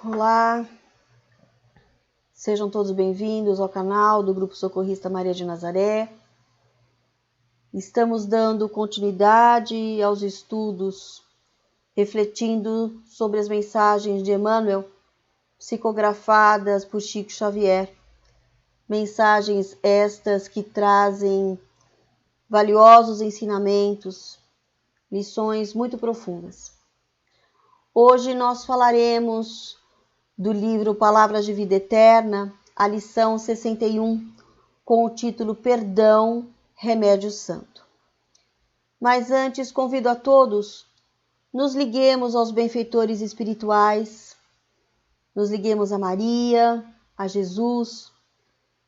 Olá, sejam todos bem-vindos ao canal do Grupo Socorrista Maria de Nazaré. Estamos dando continuidade aos estudos, refletindo sobre as mensagens de Emmanuel, psicografadas por Chico Xavier. Mensagens estas que trazem valiosos ensinamentos, lições muito profundas. Hoje nós falaremos do livro Palavras de Vida Eterna, a lição 61, com o título Perdão, Remédio Santo. Mas antes convido a todos, nos liguemos aos benfeitores espirituais, nos liguemos a Maria, a Jesus,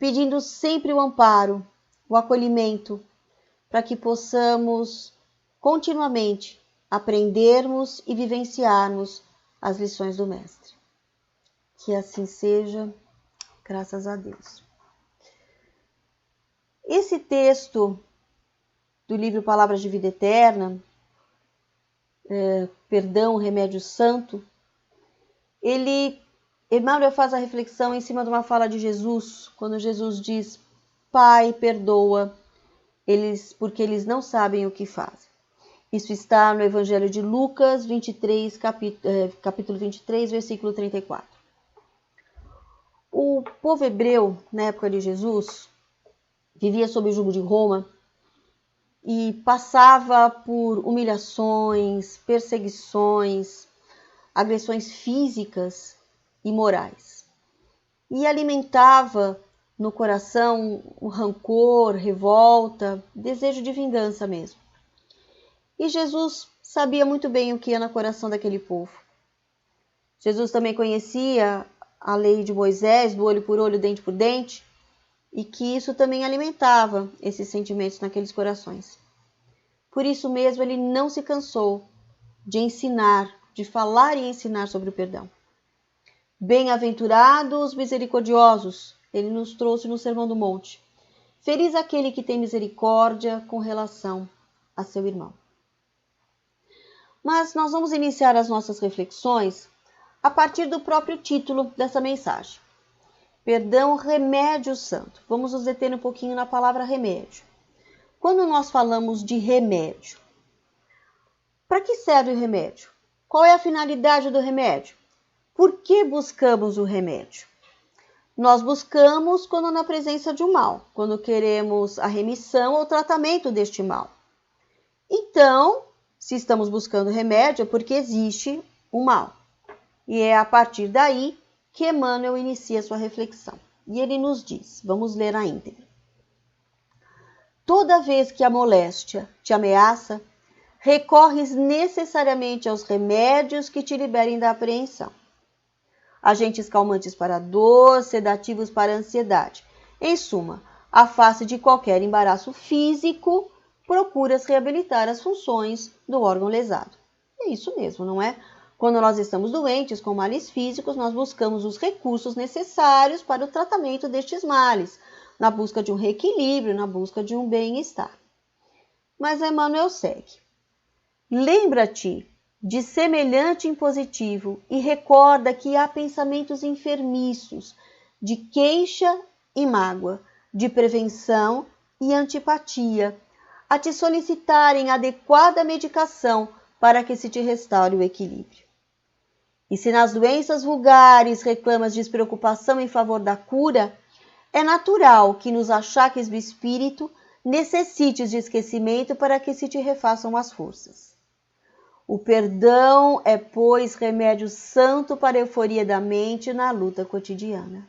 pedindo sempre o amparo, o acolhimento, para que possamos continuamente aprendermos e vivenciarmos as lições do Mestre. Que assim seja, graças a Deus. Esse texto do livro Palavras de Vida Eterna, Perdão, Remédio Santo, Emmanuel faz a reflexão em cima de uma fala de Jesus, quando Jesus diz: Pai, perdoa, porque eles não sabem o que fazem. Isso está no Evangelho de Lucas, capítulo 23, versículo 34. O povo hebreu, na época de Jesus, vivia sob o jugo de Roma e passava por humilhações, perseguições, agressões físicas e morais. E alimentava no coração o rancor, revolta, desejo de vingança mesmo. E Jesus sabia muito bem o que ia no coração daquele povo. Jesus também conhecia a lei de Moisés, do olho por olho, dente por dente, e que isso também alimentava esses sentimentos naqueles corações. Por isso mesmo, ele não se cansou de ensinar, de falar e ensinar sobre o perdão. Bem-aventurados os misericordiosos, ele nos trouxe no Sermão do Monte. Feliz aquele que tem misericórdia com relação a seu irmão. Mas nós vamos iniciar as nossas reflexões a partir do próprio título dessa mensagem. Perdão, remédio santo. Vamos nos deter um pouquinho na palavra remédio. Quando nós falamos de remédio, para que serve o remédio? Qual é a finalidade do remédio? Por que buscamos o remédio? Nós buscamos quando na presença de um mal, quando queremos a remissão ou tratamento deste mal. Então, se estamos buscando remédio, é porque existe um mal. E é a partir daí que Emmanuel inicia sua reflexão. E ele nos diz, vamos ler a íntegra. Toda vez que a moléstia te ameaça, recorres necessariamente aos remédios que te liberem da apreensão. Agentes calmantes para a dor, sedativos para a ansiedade. Em suma, à face de qualquer embaraço físico, procuras reabilitar as funções do órgão lesado. É isso mesmo, não é? Quando nós estamos doentes com males físicos, nós buscamos os recursos necessários para o tratamento destes males, na busca de um reequilíbrio, na busca de um bem-estar. Mas Emmanuel segue. Lembra-te de semelhante impositivo e recorda que há pensamentos enfermiços, de queixa e mágoa, de prevenção e antipatia, a te solicitarem adequada medicação para que se te restaure o equilíbrio. E se nas doenças vulgares reclamas despreocupação em favor da cura, é natural que nos achaques do espírito necessites de esquecimento para que se te refaçam as forças. O perdão é, pois, remédio santo para a euforia da mente na luta cotidiana.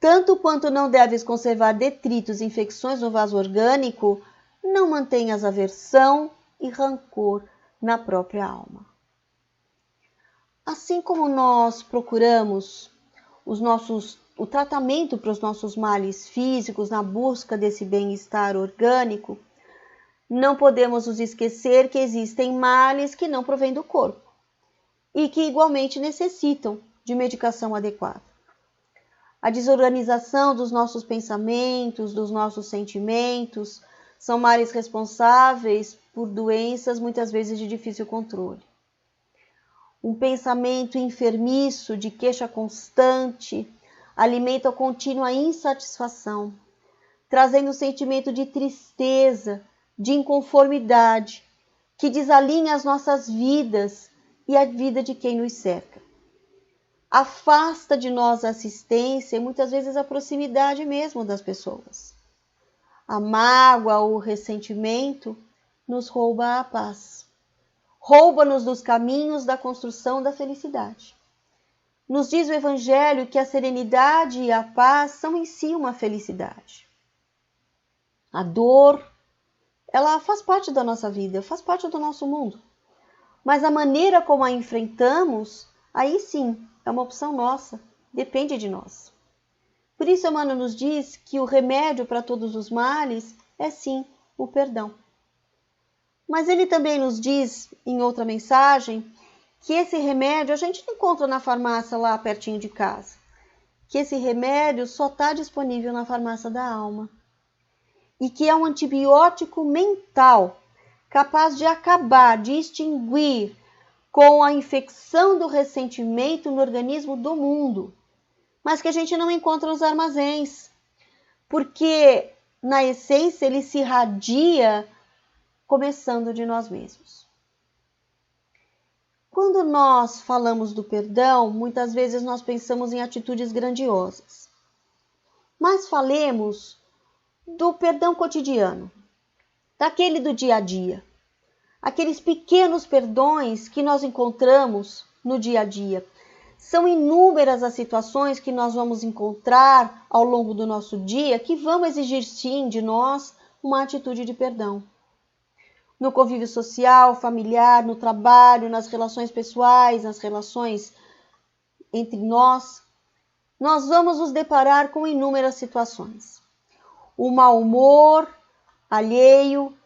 Tanto quanto não deves conservar detritos e infecções no vaso orgânico, não mantenhas aversão e rancor na própria alma. Assim como nós procuramos o tratamento para os nossos males físicos na busca desse bem-estar orgânico, não podemos nos esquecer que existem males que não provêm do corpo e que igualmente necessitam de medicação adequada. A desorganização dos nossos pensamentos, dos nossos sentimentos, são males responsáveis por doenças muitas vezes de difícil controle. um pensamento enfermiço de queixa constante, alimenta a contínua insatisfação, trazendo um sentimento de tristeza, de inconformidade, que desalinha as nossas vidas e a vida de quem nos cerca. Afasta de nós a assistência e muitas vezes a proximidade mesmo das pessoas. A mágoa ou o ressentimento nos rouba a paz. Rouba-nos dos caminhos da construção da felicidade. Nos diz o Evangelho que a serenidade e a paz são em si uma felicidade. A dor, ela faz parte da nossa vida, faz parte do nosso mundo. Mas a maneira como a enfrentamos, aí sim, é uma opção nossa, depende de nós. Por isso, Emmanuel nos diz que o remédio para todos os males é sim o perdão. Mas ele também nos diz, em outra mensagem, que esse remédio a gente não encontra na farmácia lá pertinho de casa. Que esse remédio só está disponível na farmácia da alma. E que é um antibiótico mental, capaz de acabar, de extinguir com a infecção do ressentimento no organismo do mundo, mas que a gente não encontra nos armazéns, porque na essência ele se irradia começando de nós mesmos. Quando nós falamos do perdão, muitas vezes nós pensamos em atitudes grandiosas, mas falemos do perdão cotidiano, daquele do dia a dia. Aqueles pequenos perdões que nós encontramos no dia a dia. São inúmeras as situações que nós vamos encontrar ao longo do nosso dia que vão exigir sim de nós uma atitude de perdão. No convívio social, familiar, no trabalho, nas relações pessoais, nas relações entre nós vamos nos deparar com inúmeras situações. O mau humor alheio,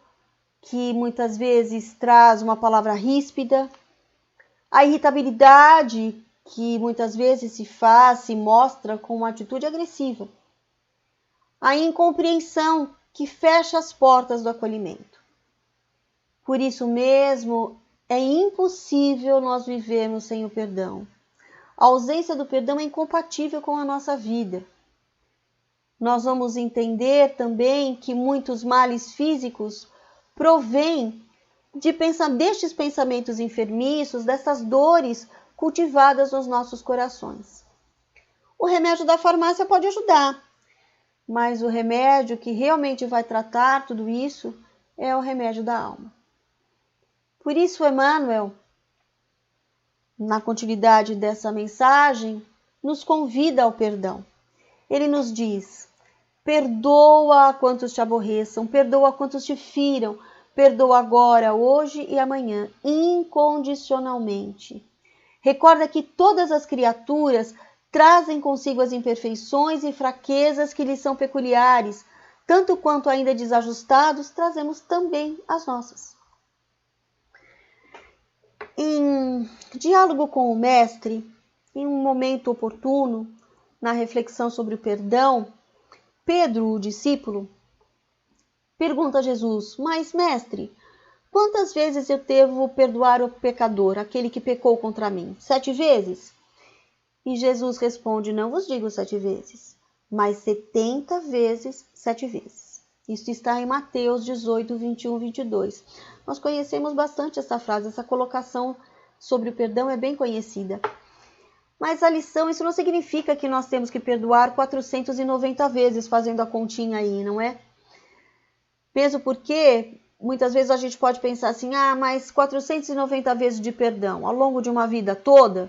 que muitas vezes traz uma palavra ríspida, a irritabilidade, que muitas vezes se mostra com uma atitude agressiva, a incompreensão, que fecha as portas do acolhimento. Por isso mesmo, é impossível nós vivermos sem o perdão. A ausência do perdão é incompatível com a nossa vida. Nós vamos entender também que muitos males físicos provém destes pensamentos enfermiços, dessas dores cultivadas nos nossos corações. O remédio da farmácia pode ajudar, mas o remédio que realmente vai tratar tudo isso é o remédio da alma. Por isso, Emmanuel, na continuidade dessa mensagem, nos convida ao perdão. Ele nos diz: perdoa a quantos te aborreçam, perdoa a quantos te firam, perdoa agora, hoje e amanhã, incondicionalmente. Recorda que todas as criaturas trazem consigo as imperfeições e fraquezas que lhes são peculiares, tanto quanto ainda desajustados, trazemos também as nossas. Em diálogo com o Mestre, em um momento oportuno, na reflexão sobre o perdão, Pedro, o discípulo, pergunta a Jesus: mas, mestre, quantas vezes eu devo perdoar o pecador, aquele que pecou contra mim? 7 vezes? E Jesus responde: não vos digo 7 vezes, mas 70 vezes 7 vezes. Isso está em Mateus 18, 21, 22. Nós conhecemos bastante essa frase, essa colocação sobre o perdão é bem conhecida. Mas a lição, isso não significa que nós temos que perdoar 490 vezes, fazendo a continha aí, não é? Mesmo porque, muitas vezes a gente pode pensar assim, mas 490 vezes de perdão, ao longo de uma vida toda,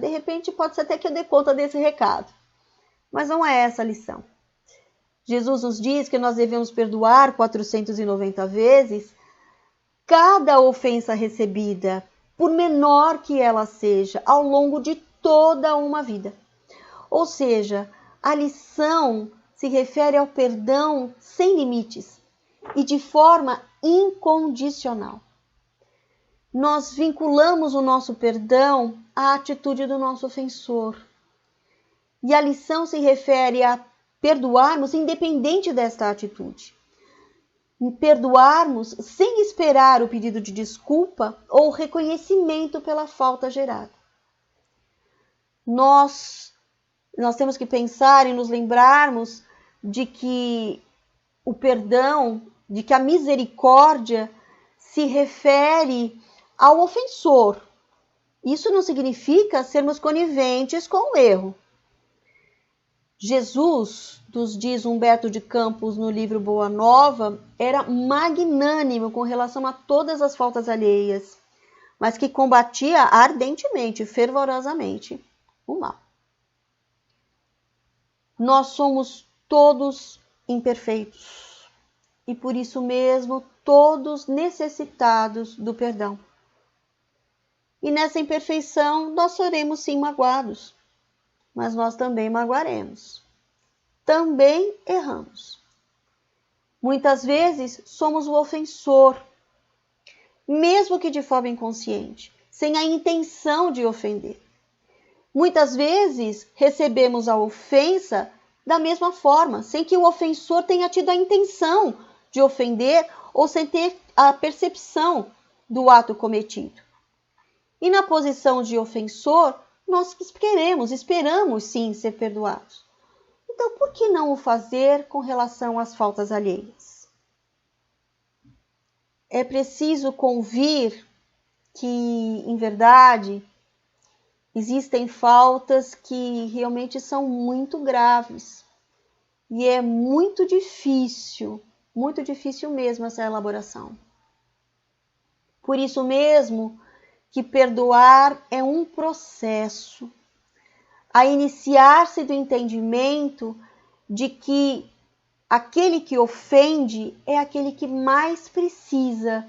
de repente pode ser até que eu dê conta desse recado. Mas não é essa a lição. Jesus nos diz que nós devemos perdoar 490 vezes cada ofensa recebida, por menor que ela seja, ao longo de toda uma vida. Ou seja, a lição se refere ao perdão sem limites e de forma incondicional. Nós vinculamos o nosso perdão à atitude do nosso ofensor. E a lição se refere a perdoarmos independente desta atitude. perdoarmos sem esperar o pedido de desculpa ou reconhecimento pela falta gerada. Nós temos que pensar e nos lembrarmos de que o perdão, de que a misericórdia se refere ao ofensor. Isso não significa sermos coniventes com o erro. Jesus, nos diz Humberto de Campos no livro Boa Nova, era magnânimo com relação a todas as faltas alheias, mas que combatia ardentemente, fervorosamente o mal. Nós somos todos imperfeitos e por isso mesmo todos necessitados do perdão. E nessa imperfeição nós seremos sim magoados, mas nós também magoaremos. Também erramos. Muitas vezes somos o ofensor, mesmo que de forma inconsciente, sem a intenção de ofender. Muitas vezes recebemos a ofensa da mesma forma, sem que o ofensor tenha tido a intenção de ofender ou sem ter a percepção do ato cometido. E na posição de ofensor, nós esperamos sim ser perdoados. Então, por que não o fazer com relação às faltas alheias? É preciso convir que, em verdade, existem faltas que realmente são muito graves. E é muito difícil mesmo essa elaboração. Por isso mesmo que perdoar é um processo a iniciar-se do entendimento de que aquele que ofende é aquele que mais precisa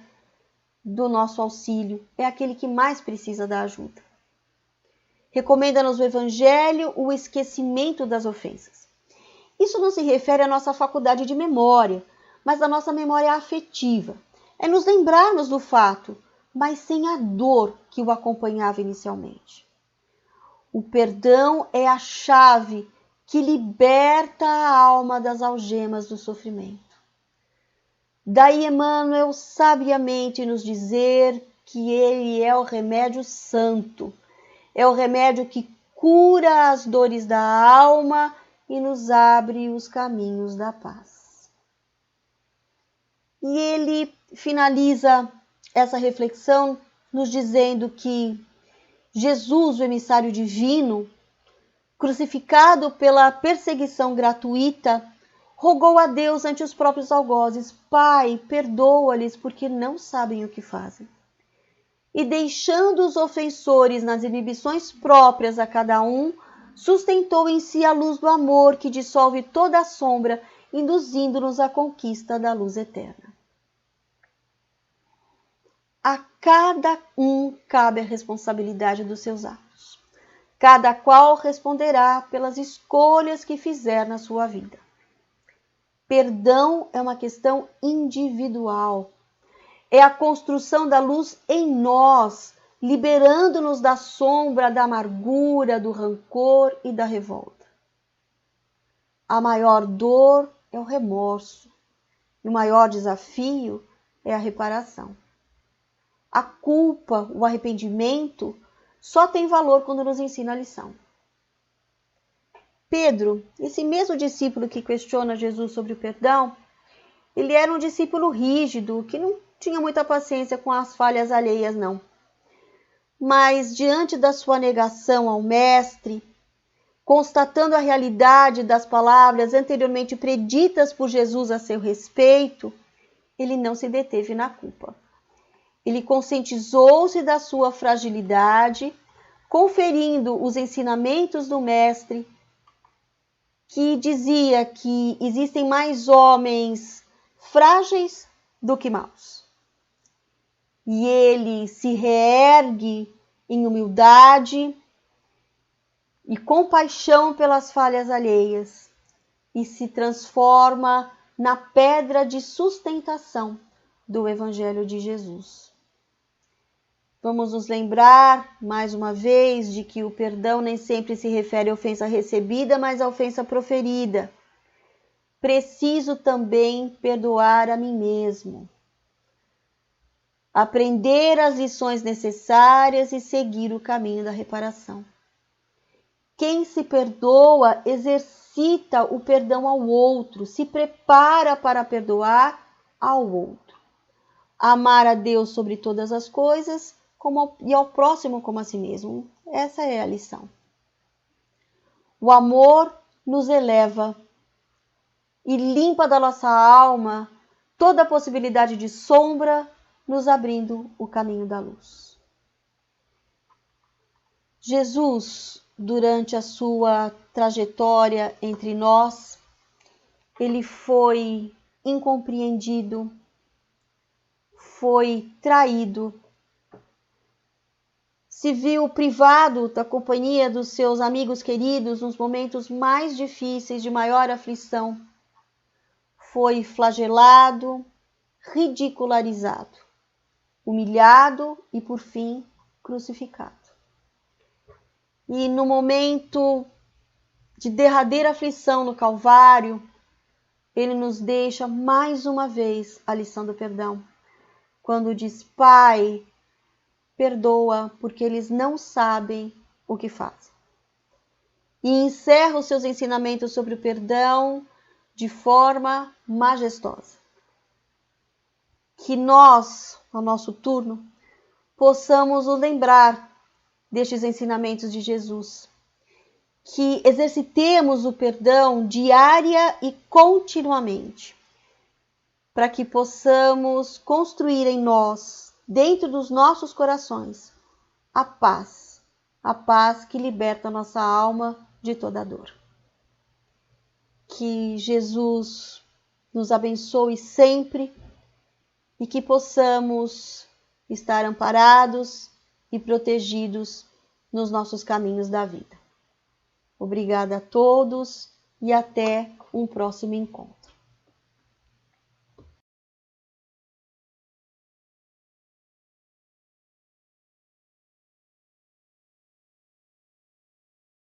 do nosso auxílio, é aquele que mais precisa da ajuda. Recomenda-nos o Evangelho o esquecimento das ofensas. Isso não se refere à nossa faculdade de memória, mas à nossa memória afetiva. É nos lembrarmos do fato, mas sem a dor que o acompanhava inicialmente. O perdão é a chave que liberta a alma das algemas do sofrimento. Daí Emmanuel sabiamente nos dizer que ele é o remédio santo, é o remédio que cura as dores da alma e nos abre os caminhos da paz. E ele finaliza essa reflexão nos dizendo que Jesus, o emissário divino, crucificado pela perseguição gratuita, rogou a Deus ante os próprios algozes: Pai, perdoa-lhes porque não sabem o que fazem. E deixando os ofensores nas inibições próprias a cada um, sustentou em si a luz do amor que dissolve toda a sombra, induzindo-nos à conquista da luz eterna. A cada um cabe a responsabilidade dos seus atos. Cada qual responderá pelas escolhas que fizer na sua vida. Perdão é uma questão individual. É a construção da luz em nós, liberando-nos da sombra, da amargura, do rancor e da revolta. A maior dor é o remorso. E o maior desafio é a reparação. A culpa, o arrependimento, só tem valor quando nos ensina a lição. Pedro, esse mesmo discípulo que questiona Jesus sobre o perdão, ele era um discípulo rígido, que não tinha muita paciência com as falhas alheias, não. Mas, diante da sua negação ao Mestre, constatando a realidade das palavras anteriormente preditas por Jesus a seu respeito, ele não se deteve na culpa. Ele conscientizou-se da sua fragilidade, conferindo os ensinamentos do Mestre, que dizia que existem mais homens frágeis do que maus. E ele se reergue em humildade e compaixão pelas falhas alheias e se transforma na pedra de sustentação do Evangelho de Jesus. Vamos nos lembrar, mais uma vez, de que o perdão nem sempre se refere à ofensa recebida, mas à ofensa proferida. preciso também perdoar a mim mesmo, aprender as lições necessárias e seguir o caminho da reparação. Quem se perdoa exercita o perdão ao outro, se prepara para perdoar ao outro. Amar a Deus sobre todas as coisas e ao próximo como a si mesmo. Essa é a lição. O amor nos eleva e limpa da nossa alma toda a possibilidade de sombra, nos abrindo o caminho da luz. Jesus, durante a sua trajetória entre nós, ele foi incompreendido, foi traído, se viu privado da companhia dos seus amigos queridos nos momentos mais difíceis, de maior aflição. Foi flagelado, ridicularizado, humilhado e, por fim, crucificado. E no momento de derradeira aflição no Calvário, ele nos deixa mais uma vez a lição do perdão. Quando diz: Pai, perdoa, porque eles não sabem o que fazem. E encerra os seus ensinamentos sobre o perdão de forma majestosa. Que nós, ao nosso turno, possamos nos lembrar destes ensinamentos de Jesus. Que exercitemos o perdão diária e continuamente, para que possamos construir em nós, dentro dos nossos corações, a paz que liberta a nossa alma de toda dor. Que Jesus nos abençoe sempre e que possamos estar amparados e protegidos nos nossos caminhos da vida. Obrigada a todos e até um próximo encontro.